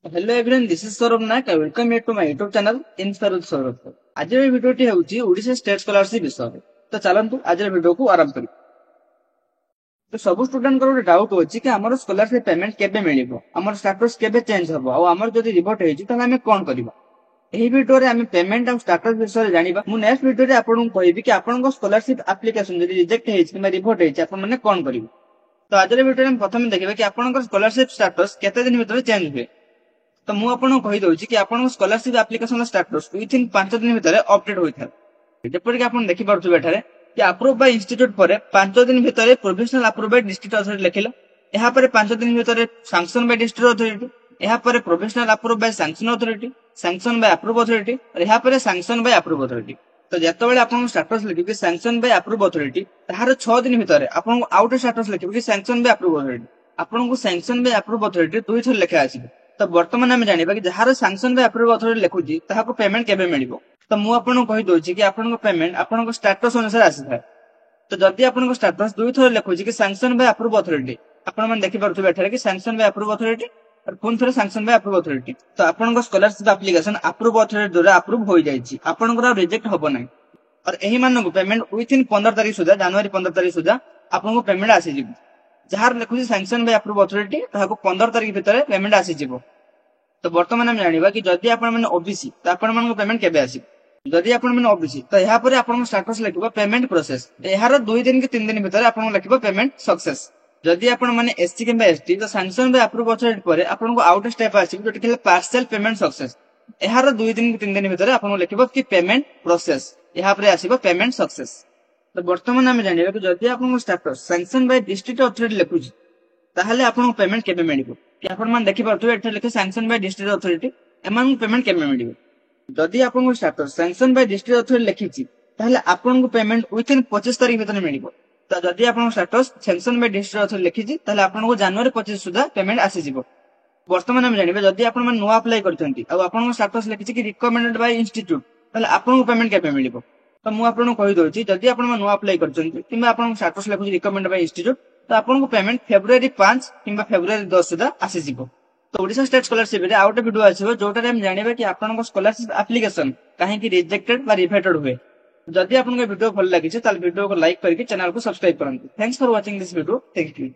Hello everyone, this is Saurabh Nayak. Welcome you to my YouTube channel inspire with Saurabh. आज भिडियोटी होउची Odisha state scholarship विषय। तो चलंतु आज वीडियो को आरंभ करी। तो सब स्टूडेंट को डाउट होची कि हमर स्कॉलरशिप पेमेंट केबे मिलिबो, हमर स्टेटस केबे चेंज हबो और हमर जदी रिवर्ट हेची त हमें कोन करबा। एही वीडियो रे हमें पेमेंट और स्टेटस विषय जानिबा। मु नेक्स्ट वीडियो रे आपन को कहबी कि आपन को स्कॉलरशिप एप्लीकेशन जदी रिजेक्ट हेची कि रिवर्ट हेची आपन माने कोन करबो। तो आज वीडियो रे प्रथम देखिबा कि आपन को स्कॉलरशिप स्टेटस केते दिन भीतर चेंज हुए। तो मु आपन कहि दउची कि आपन स्कॉलरशिप एप्लीकेशन स्टेटस विथिन 5 दिन भीतर अपडेट होइथार। जेपर कि आपन देखि पारछु बेठारे कि अप्रूव बाय इंस्टीट्यूट परे 5 दिन भीतर provisional approve by district authority लेखिला। एहा परे 5 दिन भीतर सैंक्शन बाय डिस्ट्रिक्ट अथॉरिटी, एहा परे provisional approve bye sanction authority, sanction by approve authority और एहा परे सैंक्शन बाय अप्रूव अथॉरिटी। तो जेतेबेले आपन स्टेटस लिखिबे सैंक्शन बाय अप्रूव अथॉरिटी, ताहार 6 दिन भीतर आपन आउट स्टेटस लिखिबे कि सैंक्शन बाय अप्रूव अथॉरिटी। आपन को सैंक्शन बाय अप्रूव अथॉरिटी दुई थर लेखा आसीबे। तो वर्तमान आम जानिबा कि जहार सैंक्शन बाय अप्रूव अथॉरिटी लिखुची ताहाको पेमेंट केबे मिलिबो। तो मु आपन कहि दउची कि आपन को पेमेंट आपन को स्टेटस अनुसार आसीथाय। तो जदि आपन को स्टेटस दुई थर लिखुची कि सैंक्शन बाय अप्रूव अथॉरिटी, आपन मन देखि पारथु बैठरे कि सैंक्शन बाय अप्रूव अथॉरिटी और पुन थरे सैंक्शन बाय अप्रूव अथॉरिटी। तो आपन को स्कॉलरशिप एप्लीकेशन अप्रूव अथॉरिटी द्वारा अप्रूव होई जाईची, आपन को रिजेक्ट होबो नै। और एही मान को पेमेंट विथिन 15 तारिख सुधा, जनवरी 15 तारिख सुधा आपन को पेमेंट आसी जिवो। जहार लिखुची सैंक्शन बाय अप्रूव अथॉरिटी ताहाको 15 तारिख भीतर पेमेंट आसी जिवो। तो वर्तमान हम जानिबा कि जदि आपन माने ओबीसी तो आपन मान को पेमेंट केबे आसी। जदि आपन माने ओबीसी तो यहा पर आपन को स्टेटस लिखिबो पेमेंट प्रोसेस। एहार 2 दिन कि 3 दिन भीतर आपन को लिखिबो पेमेंट सक्सेस। जदि आपन माने एससी किबा एसटी तो सैंक्शन बाय अप्रूव अथॉरिटी परे आपन को आउट स्टेप आसी जोटी के पार्शियल पेमेंट सक्सेस। एहार 2 दिन कि 3 दिन भीतर आपन को लिखिबो कि पेमेंट प्रोसेस, यहा पर आसीबो पेमेंट सक्सेस। तो वर्तमान हम जानिबा कि जदि आपन को status sanction by district authority लिखुची ताहले आपन को पेमेंट केबे मिलिबो। कि आपन मान देखि पारथु एठे लिखे सैंक्शन बाय डिस्ट्रिक्ट अथॉरिटी, एमान पेमेंट केबे मिलिबो। जदि आपन को status sanction by district authority लिखिची ताहले आपन को पेमेंट विथिन 25 तारिख भीतर मिलिबो। तो जदि आपन को status sanction by district authority लिखिची ताहले आपन को जनवरी 25 सुधा पेमेंट आसी जिवो। वर्तमान हम जानिबा जदि आपन मान नुवा अप्लाई करथंती आ आपन को स्टेटस लिखिची कि रिकमेंडेड बाय इंस्टीट्यूट, ताहले आपन को पेमेंट केबे मिलिबो। तो मु आपन को कहि दउची जदि आपन मान नुवा अप्लाई करथंती किबा आपन को स्टेटस लिखुची रिकमेंडेड बाय इंस्टीट्यूट, तो आपन को पेमेंट फेब्रुआरी 5 किबा फेब्रुआरी 10 सुधा आसी जिवो। तो ओडिशा स्टेट स्कॉलरशिप रे आउट वीडियो आसीबो जोटारे हम जानिबा कि आपन को स्कॉलरशिप एप्लीकेशन काहे कि रिजेक्टेड बा रिफेटेड हुए। जदि आपन को वीडियो भल लागिছে ताल वीडियो को लाइक करके चैनल को सब्सक्राइब करंतु। Thanks for watching this video. Thank you.